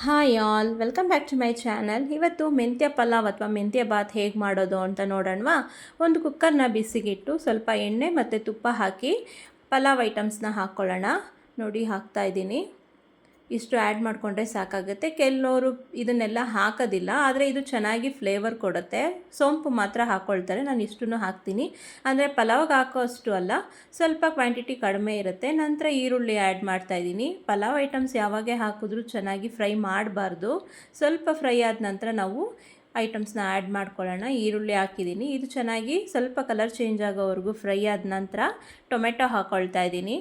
Hi all, welcome back to my channel. ಇವತ್ತು ಮೆಂತ್ಯ ಪಲಾವ್ ಅಥವಾ ಮೆಂತ್ಯ ಬಾತ್ ಹೇಗೆ ಮಾಡೋದು ಅಂತ ನೋಡೋಣವಾ. ಒಂದು ಕುಕ್ಕರ್ನ ಬಿಸಿಗಿಟ್ಟು ಸ್ವಲ್ಪ ಎಣ್ಣೆ ಮತ್ತು ತುಪ್ಪ ಹಾಕಿ ಪಲಾವ್ ಐಟಮ್ಸ್ನ ಹಾಕ್ಕೊಳ್ಳೋಣ. ನೋಡಿ, ಹಾಕ್ತಾಯಿದ್ದೀನಿ. ಇಷ್ಟು ಆ್ಯಡ್ ಮಾಡಿಕೊಂಡ್ರೆ ಸಾಕಾಗುತ್ತೆ. ಕೆಲವರು ಇದನ್ನೆಲ್ಲ ಹಾಕೋದಿಲ್ಲ, ಆದರೆ ಇದು ಚೆನ್ನಾಗಿ ಫ್ಲೇವರ್ ಕೊಡುತ್ತೆ. ಸೋಂಪು ಮಾತ್ರ ಹಾಕ್ಕೊಳ್ತಾರೆ, ನಾನು ಇಷ್ಟನ್ನು ಹಾಕ್ತೀನಿ. ಅಂದರೆ ಪಲಾವ್ಗೆ ಹಾಕೋ ಅಷ್ಟು ಅಲ್ಲ, ಸ್ವಲ್ಪ ಕ್ವಾಂಟಿಟಿ ಕಡಿಮೆ ಇರುತ್ತೆ. ನಂತರ ಈರುಳ್ಳಿ ಆ್ಯಡ್ ಮಾಡ್ತಾಯಿದ್ದೀನಿ. ಪಲಾವ್ ಐಟಮ್ಸ್ ಯಾವಾಗೇ ಹಾಕಿದ್ರೂ ಚೆನ್ನಾಗಿ ಫ್ರೈ ಮಾಡಬಾರ್ದು. ಸ್ವಲ್ಪ ಫ್ರೈ ಆದ ನಂತರ ನಾವು ಐಟಮ್ಸ್ನ ಆ್ಯಡ್ ಮಾಡ್ಕೊಳ್ಳೋಣ. ಈರುಳ್ಳಿ ಹಾಕಿದ್ದೀನಿ, ಇದು ಚೆನ್ನಾಗಿ ಸ್ವಲ್ಪ ಕಲರ್ ಚೇಂಜ್ ಆಗೋವರೆಗೂ ಫ್ರೈ ಆದ ನಂತರ ಟೊಮೆಟೊ ಹಾಕ್ಕೊಳ್ತಾ ಇದ್ದೀನಿ.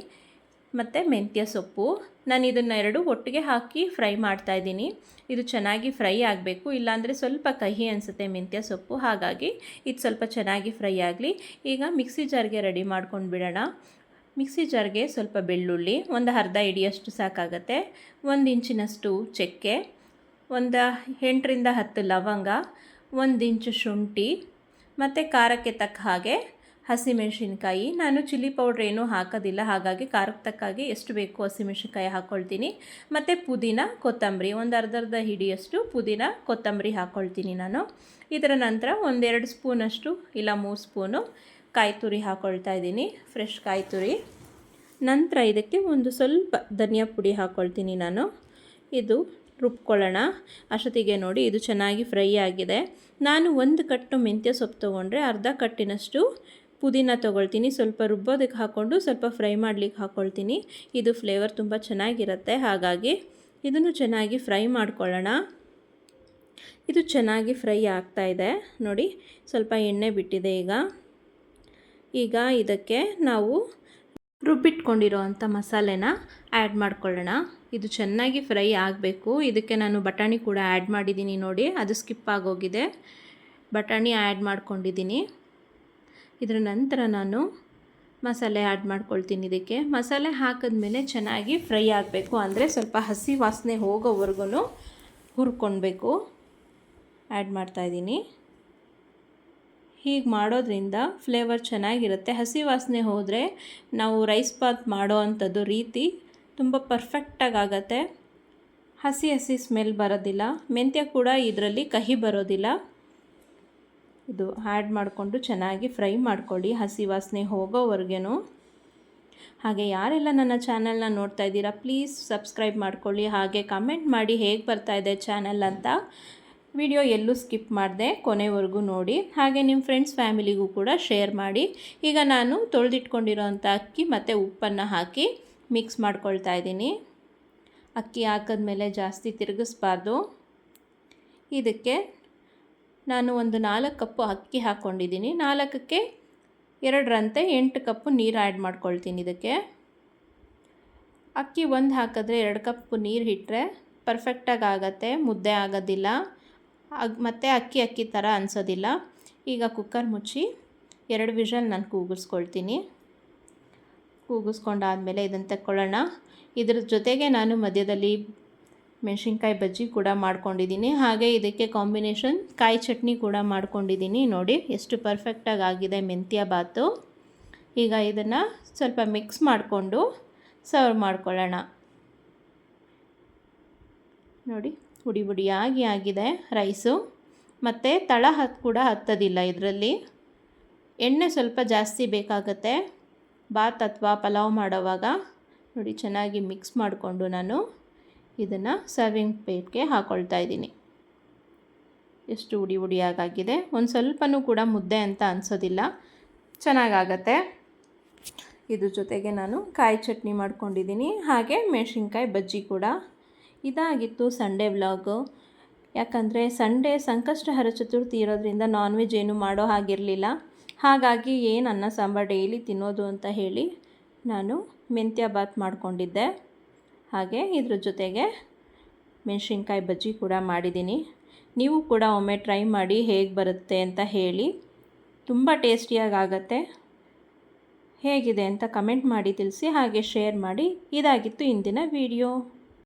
ಮತ್ತು ಮೆಂತ್ಯ ಸೊಪ್ಪು, ನಾನು ಇದನ್ನೆರಡು ಒಟ್ಟಿಗೆ ಹಾಕಿ ಫ್ರೈ ಮಾಡ್ತಾಯಿದ್ದೀನಿ. ಇದು ಚೆನ್ನಾಗಿ ಫ್ರೈ ಆಗಬೇಕು, ಇಲ್ಲಾಂದರೆ ಸ್ವಲ್ಪ ಕಹಿ ಅನಿಸುತ್ತೆ ಮೆಂತ್ಯ ಸೊಪ್ಪು. ಹಾಗಾಗಿ ಇದು ಸ್ವಲ್ಪ ಚೆನ್ನಾಗಿ ಫ್ರೈ ಆಗಲಿ. ಈಗ ಮಿಕ್ಸಿ ಜಾರ್ಗೆ ರೆಡಿ ಮಾಡ್ಕೊಂಡು ಬಿಡೋಣ. ಮಿಕ್ಸಿ ಜಾರ್ಗೆ ಸ್ವಲ್ಪ ಬೆಳ್ಳುಳ್ಳಿ, ಒಂದು ಅರ್ಧ ಹಿಡಿಯಷ್ಟು ಸಾಕಾಗತ್ತೆ, 1 ಇಂಚಿನಷ್ಟು ಚಕ್ಕೆ, ಒಂದು 8ರಿಂದ 10 ಲವಂಗ, 1 ಇಂಚು ಶುಂಠಿ, ಮತ್ತು ಖಾರಕ್ಕೆ ತಕ್ಕ ಹಾಗೆ ಹಸಿಮೆಣಸಿನ್ಕಾಯಿ. ನಾನು ಚಿಲ್ಲಿ ಪೌಡ್ರ್ ಏನೂ ಹಾಕೋದಿಲ್ಲ, ಹಾಗಾಗಿ ಖಾರಕ್ಕೆ ತಕ್ಕಾಗಿ ಎಷ್ಟು ಬೇಕು ಹಸಿಮೆಣಸಿನ್ಕಾಯಿ ಹಾಕ್ಕೊಳ್ತೀನಿ. ಮತ್ತು ಪುದೀನ, ಕೊತ್ತಂಬರಿ, ಒಂದು ಅರ್ಧ ಹಿಡಿಯಷ್ಟು ಪುದೀನ ಕೊತ್ತಂಬರಿ ಹಾಕ್ಕೊಳ್ತೀನಿ ನಾನು. ಇದರ ನಂತರ 1-2 ಸ್ಪೂನಷ್ಟು ಇಲ್ಲ 3 ಸ್ಪೂನು ಕಾಯಿ ತುರಿ ಹಾಕ್ಕೊಳ್ತಾ ಇದ್ದೀನಿ, ಫ್ರೆಶ್ ಕಾಯಿ ತುರಿ. ನಂತರ ಇದಕ್ಕೆ ಒಂದು ಸ್ವಲ್ಪ ಧನಿಯಾ ಪುಡಿ ಹಾಕ್ಕೊಳ್ತೀನಿ ನಾನು. ಇದು ರುಬ್ಕೊಳ್ಳೋಣ. ಅಷ್ಟೊತ್ತಿಗೆ ನೋಡಿ, ಇದು ಚೆನ್ನಾಗಿ ಫ್ರೈ ಆಗಿದೆ. ನಾನು 1 ಕಟ್ಟು ಮೆಂತ್ಯ ಸೊಪ್ಪು ತೊಗೊಂಡ್ರೆ ಅರ್ಧ ಕಟ್ಟಿನಷ್ಟು ಪುದೀನ ತೊಗೊಳ್ತೀನಿ. ಸ್ವಲ್ಪ ರುಬ್ಬೋದಕ್ಕೆ ಹಾಕ್ಕೊಂಡು ಸ್ವಲ್ಪ ಫ್ರೈ ಮಾಡಲಿಕ್ಕೆ ಹಾಕ್ಕೊಳ್ತೀನಿ. ಇದು ಫ್ಲೇವರ್ ತುಂಬ ಚೆನ್ನಾಗಿರುತ್ತೆ. ಹಾಗಾಗಿ ಇದನ್ನು ಚೆನ್ನಾಗಿ ಫ್ರೈ ಮಾಡ್ಕೊಳ್ಳೋಣ. ಇದು ಚೆನ್ನಾಗಿ ಫ್ರೈ ಆಗ್ತಾಯಿದೆ ನೋಡಿ, ಸ್ವಲ್ಪ ಎಣ್ಣೆ ಬಿಟ್ಟಿದೆ. ಈಗ ಇದಕ್ಕೆ ನಾವು ರುಬ್ಬಿಟ್ಕೊಂಡಿರೋ ಅಂಥ ಮಸಾಲೆನ ಆ್ಯಡ್ ಮಾಡ್ಕೊಳ್ಳೋಣ. ಇದು ಚೆನ್ನಾಗಿ ಫ್ರೈ ಆಗಬೇಕು. ಇದಕ್ಕೆ ನಾನು ಬಟಾಣಿ ಕೂಡ ಆ್ಯಡ್ ಮಾಡಿದ್ದೀನಿ ನೋಡಿ, ಅದು ಸ್ಕಿಪ್ ಆಗೋಗಿದೆ. ಬಟಾಣಿ ಆ್ಯಡ್ ಮಾಡ್ಕೊಂಡಿದ್ದೀನಿ. ಇದರ ನಂತರ ನಾನು ಮಸಾಲೆ ಆ್ಯಡ್ ಮಾಡ್ಕೊಳ್ತೀನಿ. ಇದಕ್ಕೆ ಮಸಾಲೆ ಹಾಕಿದ್ಮೇಲೆ ಚೆನ್ನಾಗಿ ಫ್ರೈ ಆಗಬೇಕು, ಅಂದರೆ ಸ್ವಲ್ಪ ಹಸಿ ವಾಸನೆ ಹೋಗೋವರೆಗೂ ಹುರ್ಕೊಳ್ಬೇಕು. ಆ್ಯಡ್ ಮಾಡ್ತಾಯಿದ್ದೀನಿ. ಹೀಗೆ ಮಾಡೋದ್ರಿಂದ ಫ್ಲೇವರ್ ಚೆನ್ನಾಗಿರುತ್ತೆ. ಹಸಿ ವಾಸನೆ ಹೋದರೆ ನಾವು ರೈಸ್ ಬಾತ್ ಮಾಡೋ ಅಂಥದ್ದು ರೀತಿ ತುಂಬ ಪರ್ಫೆಕ್ಟಾಗಿ ಆಗುತ್ತೆ. ಹಸಿ ಸ್ಮೆಲ್ ಬರೋದಿಲ್ಲ. ಮೆಂತ್ಯ ಕೂಡ ಇದರಲ್ಲಿ ಕಹಿ ಬರೋದಿಲ್ಲ. ಇದು ಆ್ಯಡ್ ಮಾಡಿಕೊಂಡು ಚೆನ್ನಾಗಿ ಫ್ರೈ ಮಾಡ್ಕೊಳ್ಳಿ, ಹಸಿ ವಾಸನೆ ಹೋಗೋವರೆಗೂ. ಹಾಗೆ ಯಾರೆಲ್ಲ ನನ್ನ ಚಾನಲ್ನ ನೋಡ್ತಾ ಇದ್ದೀರಾ, ಪ್ಲೀಸ್ ಸಬ್ಸ್ಕ್ರೈಬ್ ಮಾಡ್ಕೊಳ್ಳಿ. ಹಾಗೆ ಕಮೆಂಟ್ ಮಾಡಿ ಹೇಗೆ ಬರ್ತಾಯಿದೆ ಚಾನಲ್ ಅಂತ. ವಿಡಿಯೋ ಎಲ್ಲೂ ಸ್ಕಿಪ್ ಮಾಡಿದೆ, ಕೊನೆವರೆಗೂ ನೋಡಿ. ಹಾಗೆ ನಿಮ್ಮ ಫ್ರೆಂಡ್ಸ್ ಫ್ಯಾಮಿಲಿಗೂ ಕೂಡ ಶೇರ್ ಮಾಡಿ. ಈಗ ನಾನು ತೊಳೆದಿಟ್ಕೊಂಡಿರೋ ಅಂಥ ಅಕ್ಕಿ ಮತ್ತು ಉಪ್ಪನ್ನು ಹಾಕಿ ಮಿಕ್ಸ್ ಮಾಡ್ಕೊಳ್ತಾ ಇದ್ದೀನಿ. ಅಕ್ಕಿ ಹಾಕಿದ್ಮೇಲೆ ಜಾಸ್ತಿ ತಿರುಗಿಸ್ಬಾರ್ದು. ಇದಕ್ಕೆ ನಾನು ಒಂದು 4 ಕಪ್ಪು ಅಕ್ಕಿ ಹಾಕ್ಕೊಂಡಿದ್ದೀನಿ. 4ಕ್ಕೆ 2ರಂತೆ 8 ಕಪ್ಪು ನೀರು ಆ್ಯಡ್ ಮಾಡ್ಕೊಳ್ತೀನಿ. ಇದಕ್ಕೆ ಅಕ್ಕಿ 1 ಹಾಕಿದ್ರೆ 2 ಕಪ್ಪು ನೀರು ಇಟ್ಟರೆ ಪರ್ಫೆಕ್ಟಾಗಿ ಆಗುತ್ತೆ, ಮುದ್ದೆ ಆಗೋದಿಲ್ಲ, ಮತ್ತು ಅಕ್ಕಿ ಥರ ಅನಿಸೋದಿಲ್ಲ. ಈಗ ಕುಕ್ಕರ್ ಮುಚ್ಚಿ 2 ವಿಷಲ್ ನಾನು ಕೂಗಿಸ್ಕೊಳ್ತೀನಿ. ಕೂಗಿಸ್ಕೊಂಡಾದಮೇಲೆ ಇದನ್ನು ತಗೊಳ್ಳೋಣ. ಇದ್ರ ಜೊತೆಗೆ ನಾನು ಮಧ್ಯದಲ್ಲಿ ಮೆಣಸಿನ್ಕಾಯಿ ಬಜ್ಜಿ ಕೂಡ ಮಾಡ್ಕೊಂಡಿದ್ದೀನಿ. ಹಾಗೆ ಇದಕ್ಕೆ ಕಾಂಬಿನೇಷನ್ ಕಾಯಿ ಚಟ್ನಿ ಕೂಡ ಮಾಡ್ಕೊಂಡಿದ್ದೀನಿ. ನೋಡಿ ಎಷ್ಟು ಪರ್ಫೆಕ್ಟಾಗಿ ಆಗಿದೆ ಮೆಂತ್ಯ ಬಾತು. ಈಗ ಇದನ್ನು ಸ್ವಲ್ಪ ಮಿಕ್ಸ್ ಮಾಡಿಕೊಂಡು ಸರ್ವ್ ಮಾಡ್ಕೊಳ್ಳೋಣ. ನೋಡಿ, ಹುಡಿಯಾಗಿ ಆಗಿದೆ ರೈಸು, ಮತ್ತು ತಳ ಕೂಡ ಹತ್ತೋದಿಲ್ಲ. ಇದರಲ್ಲಿ ಎಣ್ಣೆ ಸ್ವಲ್ಪ ಜಾಸ್ತಿ ಬೇಕಾಗುತ್ತೆ ಬಾತ್ ಅಥವಾ ಪಲಾವ್ ಮಾಡೋವಾಗ. ನೋಡಿ, ಚೆನ್ನಾಗಿ ಮಿಕ್ಸ್ ಮಾಡಿಕೊಂಡು ನಾನು ಇದನ್ನು ಸರ್ವಿಂಗ್ ಪ್ಲೇಟ್ಗೆ ಹಾಕ್ಕೊಳ್ತಾ ಇದ್ದೀನಿ. ಎಷ್ಟು ಹುಡಿಯಾಗಾಗಿದೆ. ಒಂದು ಸ್ವಲ್ಪನೂ ಕೂಡ ಮುದ್ದೆ ಅಂತ ಅನಿಸೋದಿಲ್ಲ, ಚೆನ್ನಾಗಾಗತ್ತೆ. ಇದ್ರ ಜೊತೆಗೆ ನಾನು ಕಾಯಿ ಚಟ್ನಿ ಮಾಡ್ಕೊಂಡಿದ್ದೀನಿ, ಹಾಗೆ ಮೆಣಸಿನ್ಕಾಯಿ ಬಜ್ಜಿ ಕೂಡ. ಇದಾಗಿತ್ತು ಸಂಡೇ ವ್ಲಾಗು. ಯಾಕಂದರೆ ಸಂಡೇ ಸಂಕಷ್ಟಹರ ಚತುರ್ಥಿ ಇರೋದ್ರಿಂದ ನಾನ್ ವೆಜ್ ಏನು ಮಾಡೋ ಹಾಗಿರಲಿಲ್ಲ. ಹಾಗಾಗಿ ಏನು ಅನ್ನ ಸಾಂಬಾರು ಡೈಲಿ ತಿನ್ನೋದು ಅಂತ ಹೇಳಿ ನಾನು ಮೆಂತ್ಯ ಬಾತ್ ಮಾಡ್ಕೊಂಡಿದ್ದೆ. ಹಾಗೆ ಇದ್ರ ಜೊತೆಗೆ ಮೆಣಸಿನ್ಕಾಯಿ ಬಜ್ಜಿ ಕೂಡ ಮಾಡಿದ್ದೀನಿ. ನೀವು ಕೂಡ ಒಮ್ಮೆ ಟ್ರೈ ಮಾಡಿ ಹೇಗೆ ಬರುತ್ತೆ ಅಂತ ಹೇಳಿ. ತುಂಬ ಟೇಸ್ಟಿಯಾಗಿ ಆಗುತ್ತೆ. ಹೇಗಿದೆ ಅಂತ ಕಮೆಂಟ್ ಮಾಡಿ ತಿಳಿಸಿ, ಹಾಗೆ ಶೇರ್ ಮಾಡಿ. ಇದಾಗಿತ್ತು ಇಂದಿನ ವಿಡಿಯೋ.